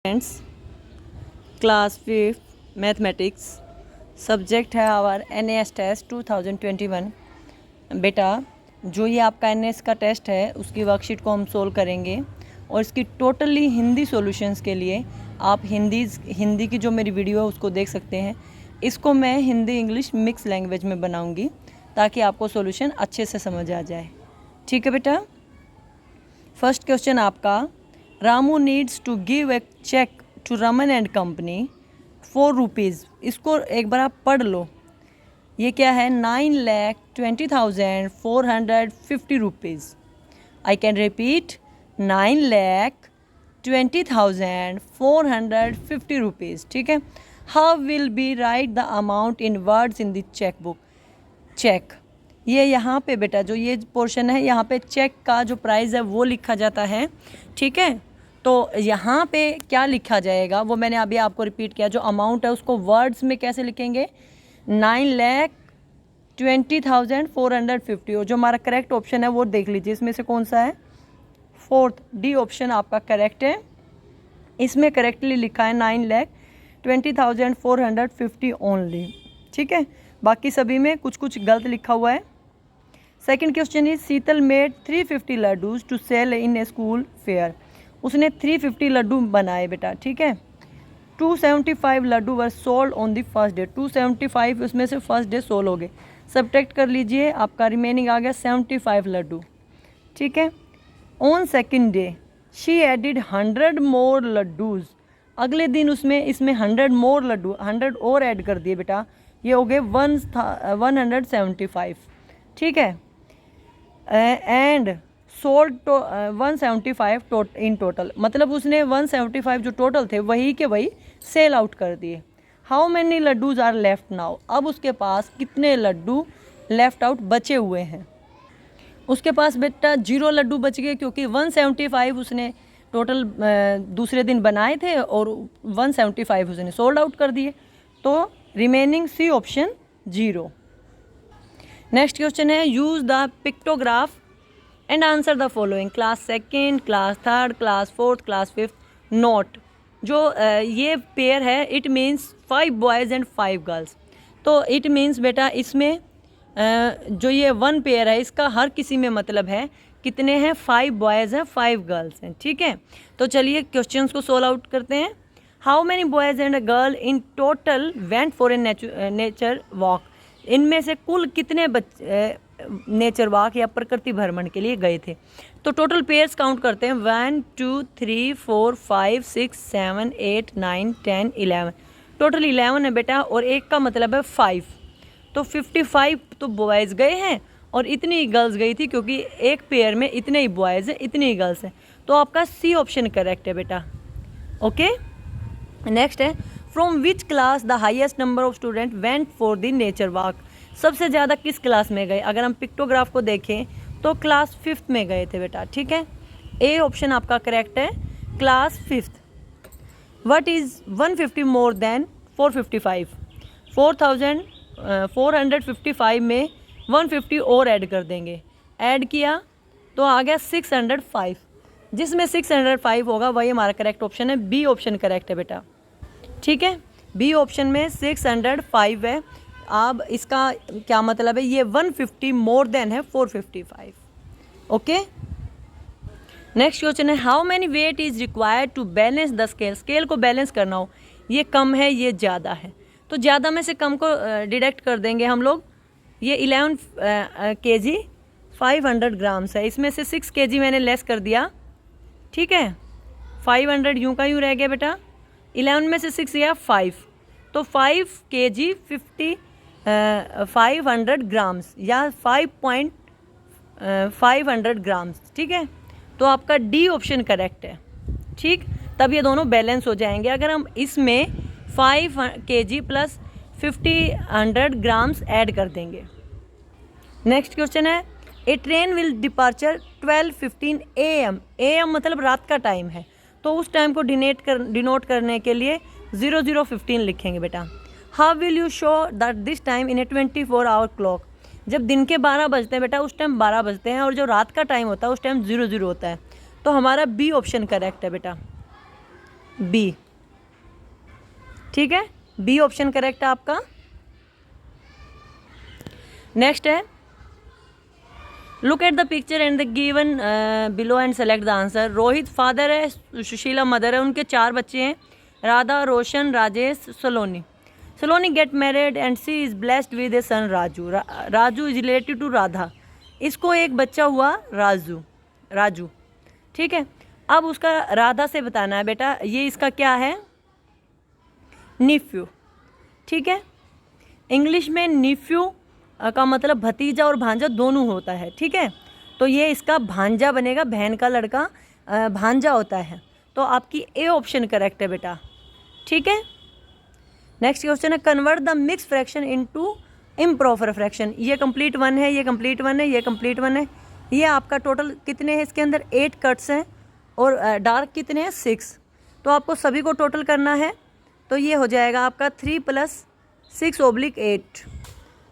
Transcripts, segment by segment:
Friends, class 5 mathematics subject है our NAS test 2021। बेटा, जो ये आपका NAS का टेस्ट है उसकी वर्कशीट को हम सोल्व करेंगे और इसकी टोटली हिंदी सॉल्यूशंस के लिए आप हिंदी की जो मेरी वीडियो है उसको देख सकते हैं। इसको मैं हिंदी इंग्लिश मिक्स लैंग्वेज में बनाऊंगी ताकि आपको सॉल्यूशन अच्छे से समझ आ जाए। ठीक है बेटा। फर्स्ट क्वेश्चन आपका, Ramu needs to give a cheque to Raman and company 4 rupees. इसको एक बार आप पढ़ लो। ये क्या है? 9,20,450 rupees. I can repeat, 9,20,450 rupees. ठीक है। How will be write the amount in words in the cheque book? Cheque, ये यहाँ पे बेटा जो ये पोर्शन है यहाँ पे चेक का जो प्राइस है वो लिखा जाता है। ठीक है। तो यहाँ पे क्या लिखा जाएगा वो मैंने अभी आपको रिपीट किया। जो अमाउंट है उसको वर्ड्स में कैसे लिखेंगे? 9,20,450। और जो हमारा करेक्ट ऑप्शन है वो देख लीजिए, इसमें से कौन सा है? 4th डी ऑप्शन आपका करेक्ट है। इसमें करेक्टली लिखा है 9,20,450 ओनली। ठीक है। बाकी सभी में कुछ कुछ गलत लिखा हुआ है। Second question is, Sheetal made 350 laddoos to sell in a school fair. उसने 350 लड्डू बनाए बेटा। ठीक है। 275 laddoo were sold on the first day. 275 उसमें से फर्स्ट डे सोल्ड हो गए। सब्ट्रैक्ट कर लीजिए, आपका रिमेनिंग आ गया 75 लड्डू। ठीक है। On second day she added 100 मोर लड्डूज। अगले दिन इसमें 100 मोर लड्डू 100 और ऐड कर दिए बेटा। ये हो गए 175। ठीक है। एंड सोल्ड 175 इन टोटल, मतलब उसने 175 जो टोटल थे वही के वही सेल आउट कर दिए। How many laddoos are left now? अब उसके पास कितने लड्डू लेफ्ट आउट बचे हुए हैं? उसके पास बेटा 0 लड्डू बच गए क्योंकि 175 उसने टोटल दूसरे दिन बनाए थे और 175 उसने सोल्ड आउट कर दिए। तो remaining C option 0। Next question है, use the pictograph and answer the following. Class 2nd, class 3rd, class 4th, class 5th। Note, जो ये पेयर है it means 5 boys and 5 girls. तो इट मीन्स बेटा इसमें जो ये 1 पेयर है इसका हर किसी में मतलब है कितने हैं? 5 बॉयज़ हैं, 5 गर्ल्स हैं। ठीक है। तो चलिए क्वेश्चंस को सोल्व आउट करते हैं। How many boys and a girl in total went for a nature walk? इनमें से कुल कितने नेचर वॉक या प्रकृति भ्रमण के लिए गए थे? तो टोटल पेयर्स काउंट करते हैं। 1 2 3 4 5 6 7 8 9 10 11। टोटल 11 है बेटा और एक का मतलब है 5। तो 55 तो बॉयज़ गए हैं और इतनी ही गर्ल्स गई थी क्योंकि एक पेयर में इतने ही बॉयज़ हैं इतनी ही गर्ल्स हैं। तो आपका सी ऑप्शन करेक्ट है बेटा। ओके। नेक्स्ट है, from which class the highest number of student went for the nature walk? सबसे ज़्यादा किस क्लास में गए? अगर हम पिक्टोग्राफ को देखें तो क्लास 5th में गए थे बेटा। ठीक है। ए ऑप्शन आपका करेक्ट है, class 5th। What is 150 more than 455? 4,455 में 150 और ऐड कर देंगे। ऐड किया तो आ गया 605। जिसमें 605 होगा वही हमारा करेक्ट ऑप्शन है। बी ऑप्शन करेक्ट है बेटा। ठीक है। बी ऑप्शन में 605 है। अब इसका क्या मतलब है? ये 150 मोर देन है 455। ओके। नेक्स्ट क्वेश्चन है, how many weight is required to balance the scale? Scale को बैलेंस करना हो, ये कम है ये ज़्यादा है, तो ज़्यादा में से कम को डिडक्ट कर देंगे हम लोग। ये 11 kg 500 ग्राम्स है, इसमें से 6 kg मैंने लेस कर दिया। ठीक है। 500 यूं का यूं रह गया बेटा। 11 में से 6 गया 5, तो 5 kg 500 ग्राम्स या 500 ग्राम्स। ठीक है। तो आपका डी ऑप्शन करेक्ट है। ठीक। तब ये दोनों बैलेंस हो जाएंगे अगर हम इसमें 5 kg प्लस 500 ग्राम्स ऐड कर देंगे। नेक्स्ट क्वेश्चन है, a train will departure 12:15 AM। AM मतलब रात का टाइम है, तो उस टाइम को डिनोट करने के लिए 00:15 लिखेंगे बेटा। How will you show that this time in A 24 hour clock? जब दिन के 12 बजते हैं बेटा उस टाइम 12 बजते हैं और जो रात का टाइम होता है उस टाइम 00 होता है। तो हमारा बी ऑप्शन करेक्ट है बेटा। बी, ठीक है, बी ऑप्शन करेक्ट है आपका। नेक्स्ट है, look at the picture and the given below and select the answer. Rohit father है, सुशीला मदर है, उनके 4 बच्चे हैं, Radha, Roshan, Rajesh, Saloni. Saloni get married and she is blessed with a son Raju. Raju is related to Radha, इसको एक बच्चा हुआ राजू, ठीक है। अब उसका राधा से बताना है बेटा, ये इसका क्या है, निफ्यू, ठीक है। इंग्लिश में निफ्यू का मतलब भतीजा और भांजा दोनों होता है, ठीक है। तो ये इसका भांजा बनेगा, बहन का लड़का भांजा होता है। तो आपकी ए ऑप्शन करेक्ट है बेटा, ठीक है। नेक्स्ट क्वेश्चन है, convert the mix fraction into improper fraction. ये कंप्लीट 1 है, ये कंप्लीट 1 है, ये कंप्लीट 1 है। ये आपका टोटल कितने हैं, इसके अंदर 8 कट्स हैं और डार्क कितने हैं, 6। तो आपको सभी को टोटल करना है। तो ये हो जाएगा आपका 3 + 6/8।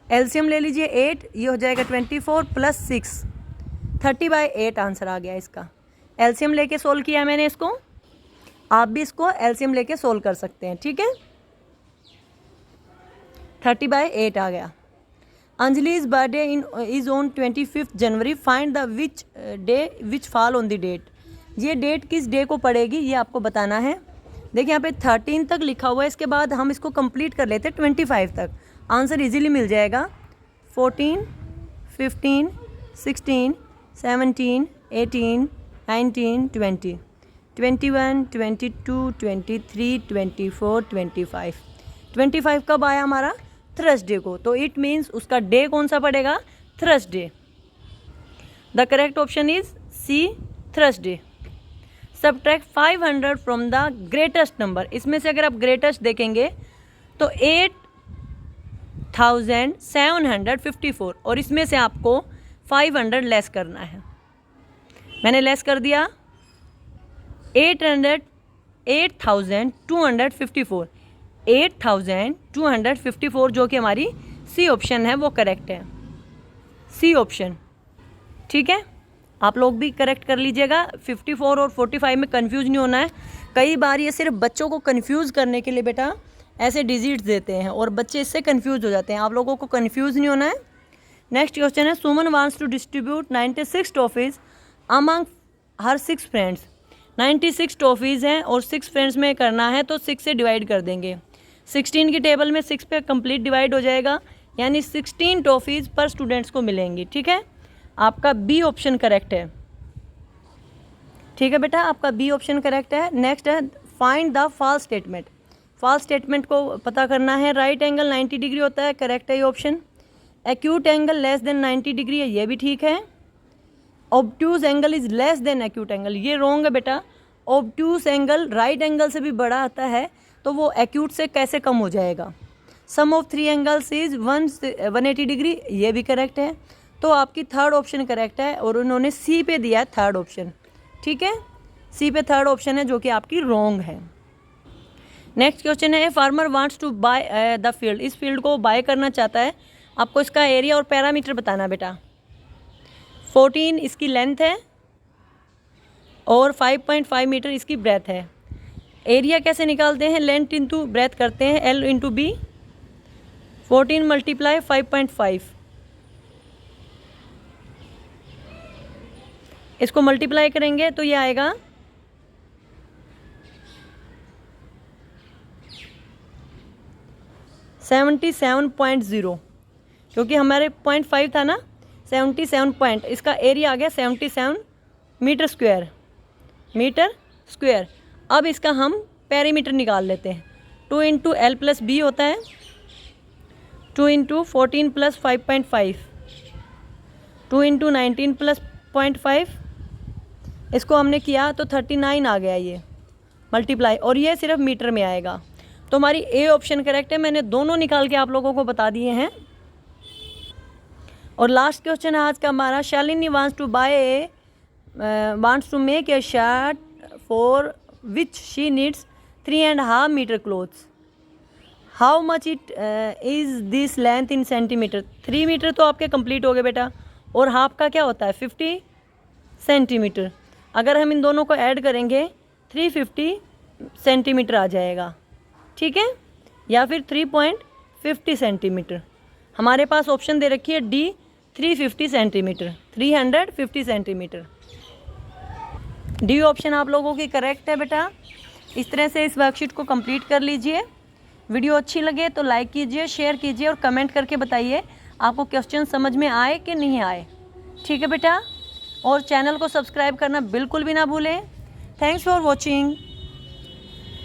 एलसीएम ले लीजिए 8, ये हो जाएगा 24 + 6, 30/8 आंसर आ गया इसका। एलसीएम लेके सोल्व किया मैंने इसको, आप भी इसको एलसीएम लेके सोल्व कर सकते हैं, ठीक है। 30/8 आ गया। Anjali's birthday is on 25 January, find the which day which fall on the date. ये डेट किस डे को पड़ेगी ये आपको बताना है। देखिए यहाँ पे 13 तक लिखा हुआ है, इसके बाद हम इसको कंप्लीट कर लेते हैं 25 तक, आंसर इजीली मिल जाएगा। 14, 15, 16, 17, 18, 19, 20, 21, 22, 23, 24, 25। 25 कब आया हमारा, थर्सडे को, तो इट मीन्स उसका डे कौन सा पड़ेगा, Thursday. The correct option is C, Thursday. Subtract 500 from the greatest number. इसमें से अगर आप ग्रेटेस्ट देखेंगे तो 8754 और इसमें से आपको 500 लेस करना है। मैंने लेस कर दिया 8254, 8254 जो कि हमारी सी ऑप्शन है वो करेक्ट है, सी ऑप्शन, ठीक है। आप लोग भी करेक्ट कर लीजिएगा। 54 और 45 में कंफ्यूज नहीं होना है। कई बार ये सिर्फ बच्चों को कंफ्यूज करने के लिए बेटा ऐसे डिजिट्स देते हैं और बच्चे इससे कंफ्यूज हो जाते हैं। आप लोगों को कंफ्यूज नहीं होना है। नेक्स्ट क्वेश्चन है, Suman wants to distribute 96 toffees among her 6 friends. 96 toffees हैं और 6 फ्रेंड्स में करना है तो 6 से डिवाइड कर देंगे। 16 की टेबल में 6 पे कंप्लीट डिवाइड हो जाएगा, यानी 16 टॉफीज़ पर स्टूडेंट्स को मिलेंगी, ठीक है। आपका बी ऑप्शन करेक्ट है, ठीक है बेटा, आपका बी ऑप्शन करेक्ट है। नेक्स्ट है, find the false statement. False statement को पता करना है। राइट एंगल 90 डिग्री होता है, करेक्ट है ये option. Acute angle less than 90 degree है, ये भी ठीक है। Obtuse angle is less than acute angle, ये रॉन्ग है बेटा। ऑब्ट्यूज एंगल राइट एंगल से भी बड़ा आता है, तो वो एक्यूट से कैसे कम हो जाएगा। सम ऑफ 3 एंगल्स इज 180 डिग्री, ये भी करेक्ट है। तो आपकी थर्ड ऑप्शन करेक्ट है और उन्होंने सी पे दिया है थर्ड ऑप्शन, ठीक है। सी पे थर्ड ऑप्शन है जो कि आपकी रॉन्ग है। नेक्स्ट क्वेश्चन है, farmer wants to buy the field. इस फील्ड को बाय करना चाहता है, आपको इसका एरिया और पैरामीटर बताना बेटा। 14 इसकी लेंथ है और 5.5 मीटर इसकी ब्रेथ है। एरिया कैसे निकालते हैं, लेंथ इंटू ब्रेथ करते हैं, L इंटू बी। 14 × 5.5, इसको मल्टीप्लाई करेंगे तो ये आएगा 77.0, क्योंकि हमारे 0.5 था ना, 77 पॉइंट, इसका एरिया आ गया 77 मीटर स्क्वायर। अब इसका हम पेरीमीटर निकाल लेते हैं। 2 × L + B होता है, 2 × 14 + 5.5, 2 × 19 + 0.5, इसको हमने किया तो 39 आ गया ये मल्टीप्लाई, और ये सिर्फ मीटर में आएगा। तो हमारी ए ऑप्शन करेक्ट है। मैंने दोनों निकाल के आप लोगों को बता दिए हैं। और लास्ट क्वेश्चन है आज का हमारा, Shalini wants to make a shirt for which she needs 3.5 metre cloths. How much it is this length in centimetre. 3 metre तो आपके कंप्लीट हो गए बेटा, और हाफ का क्या होता है 50 सेंटीमीटर। अगर हम इन दोनों को ऐड करेंगे 350 सेंटीमीटर आ जाएगा, ठीक है, या फिर 3.50 सेंटीमीटर। हमारे पास ऑप्शन दे रखी है D 350 centimetre, 350 centimetre. D option आप लोगों की करेक्ट है बेटा। इस तरह से इस वर्कशीट को कंप्लीट कर लीजिए। वीडियो अच्छी लगे तो लाइक कीजिए, शेयर कीजिए और कमेंट करके बताइए आपको क्वेश्चन समझ में आए कि नहीं आए, ठीक है बेटा। और चैनल को सब्सक्राइब करना बिल्कुल भी ना भूलें। Thanks for watching.